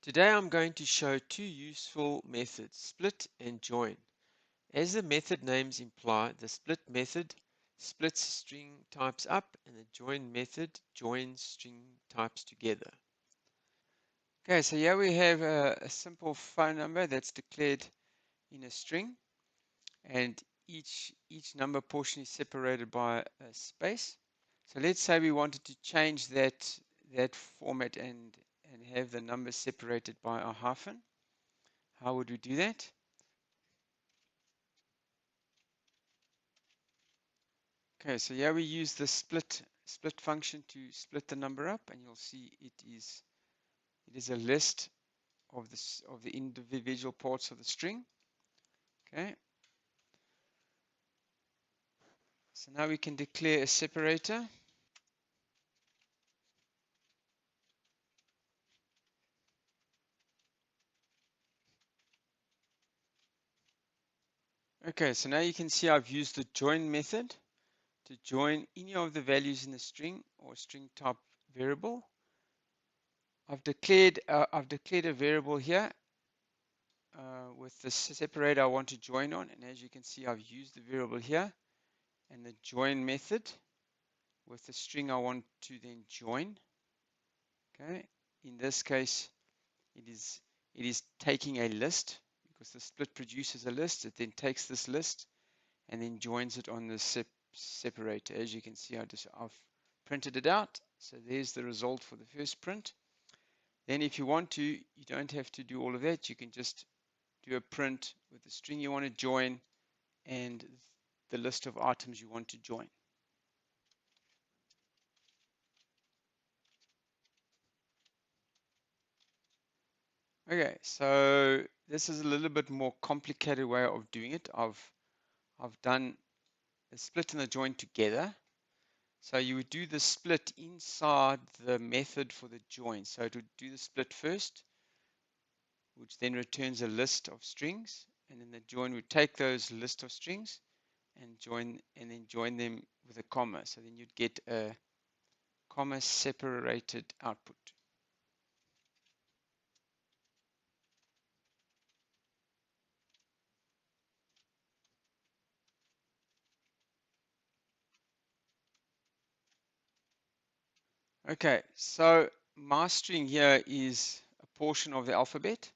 Today I'm going to show two useful methods, split and join. As the method names imply, the split method splits string types up and the join method joins string types together. Okay, so here we have a simple phone number that's declared in a string, and each number portion is separated by a space. So let's say we wanted to change that format and have the numbers separated by a hyphen. How would we do that? Okay, so here we use the split function to split the number up, and you'll see it is a list of the individual parts of the string. Okay, so now we can declare a separator. Okay, so now you can see I've used the join method to join any of the values in the string or string type variable. I've declared a variable here with the separator I want to join on, and as you can see I've used the variable here and the join method with the string I want to then join. Okay, in this case it is taking a list because the split produces a list. It then takes this list and then joins it on the separator. As you can see, I've printed it out. So there's the result for the first print. Then if you want to, you don't have to do all of that. You can just do a print with the string you want to join and the list of items you want to join. Okay, so this is a little bit more complicated way of doing it. I've done the split and the join together. So you would do the split inside the method for the join. So it would do the split first, which then returns a list of strings, and then the join would take those list of strings and then join them with a comma. So then you'd get a comma separated output. Okay, so my string here is a portion of the alphabet.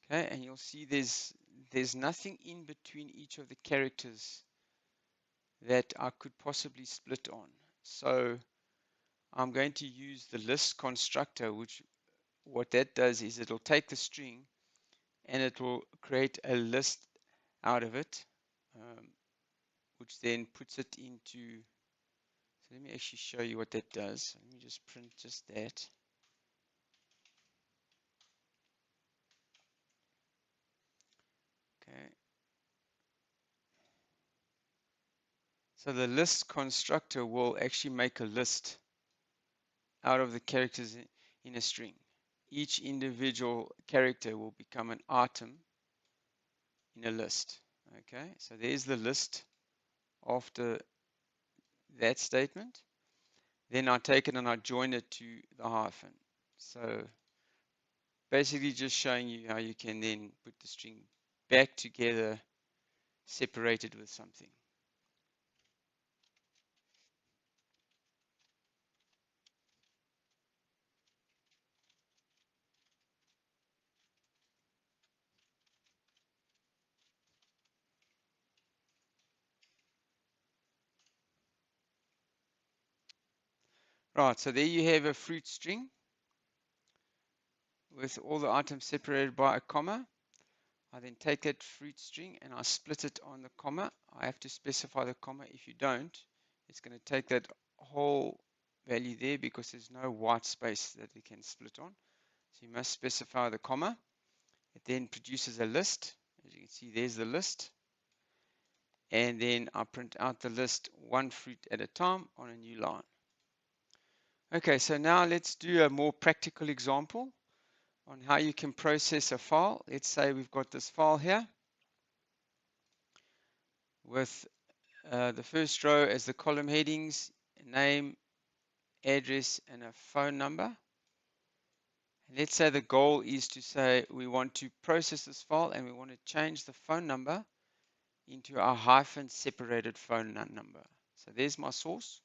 Okay, and you'll see there's nothing in between each of the characters that I could possibly split on. So I'm going to use the list constructor, which what that does is it'll take the string and it will create a list out of it, which then puts it into. So let me actually show you what that does. Let me just print just that. Okay. So the list constructor will actually make a list out of the characters in a string. Each individual character will become an item in a list. Okay, so there's the list after that statement. Then I take it and I join it to the hyphen. So basically just showing you how you can then put the string back together separated with something. Right, so there you have a fruit string with all the items separated by a comma. I then take that fruit string and I split it on the comma. I have to specify the comma. If you don't, it's going to take that whole value there because there's no white space that it can split on. So you must specify the comma. It then produces a list. As you can see, there's the list. And then I print out the list one fruit at a time on a new line. Okay, so now let's do a more practical example on how you can process a file. Let's say we've got this file here with the first row as the column headings, name, address, and a phone number. Let's say the goal is to say we want to process this file and we want to change the phone number into a hyphen separated phone number. So there's my source.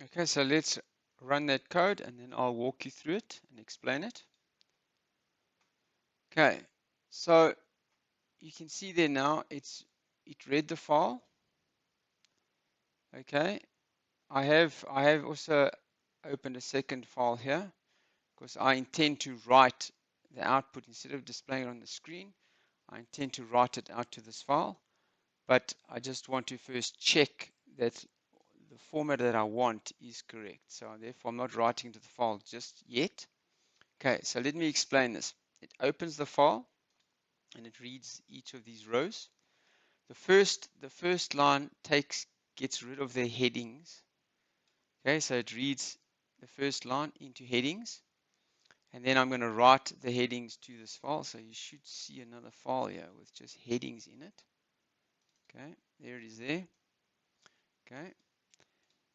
Okay, so let's run that code and then I'll walk you through it and explain it. Okay, so you can see there now it read the file. Okay, I have also opened a second file here because I intend to write the output instead of displaying it on the screen. I intend to write it out to this file, but I just want to first check that the format that I want is correct. So therefore I'm not writing to the file just yet. Okay, so let me explain this. It opens the file and it reads each of these rows. The first line gets rid of the headings. Okay, so it reads the first line into headings, and then I'm going to write the headings to this file. So you should see another file here with just headings in it. Okay, there it is there. Okay,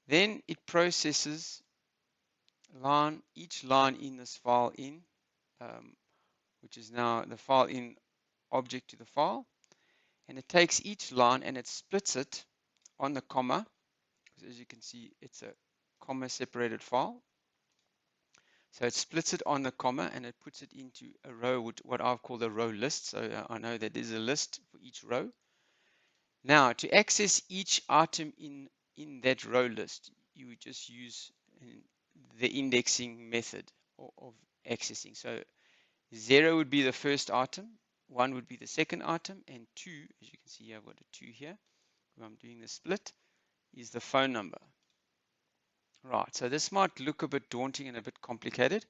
then it processes each line in this file in, which is now the file in object to the file, and it takes each line and it splits it on the comma, because as you can see it's a comma separated file. So it splits it on the comma and it puts it into a row, what I've called a row list. So I know that there's a list for each row. Now to access each item in that row list, you would just use the indexing method of accessing. So 0 would be the first item, 1 would be the second item, and 2, as you can see, I've got a 2 here, where I'm doing the split, is the phone number. Right, so this might look a bit daunting and a bit complicated,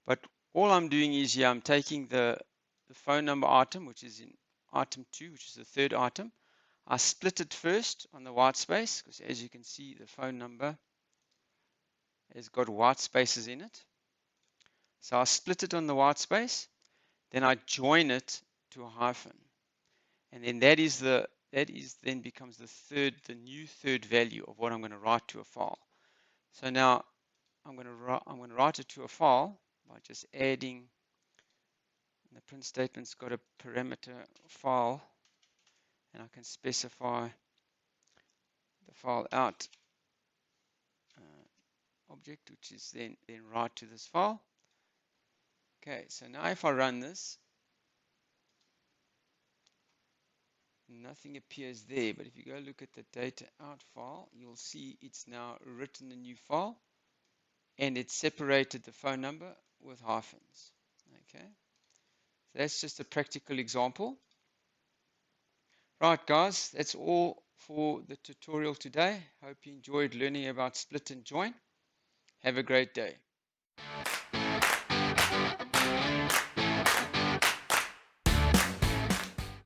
but all I'm doing is here, I'm taking the phone number item, which is in item 2, which is the third item. I split it first on the white space, because as you can see, the phone number has got white spaces in it. So I split it on the white space, then I join it to a hyphen. And then that then becomes the new third value of what I'm going to write to a file. So now I'm going to write it to a file by just adding, the print statement's got a parameter file, and I can specify the file out object, which is then write to this file. Okay, so now if I run this, nothing appears there, but if you go look at the data out file, you'll see it's now written a new file and it's separated the phone number with hyphens. Okay, so that's just a practical example. Right guys, that's all for the tutorial today. Hope you enjoyed learning about split and join. Have a great day.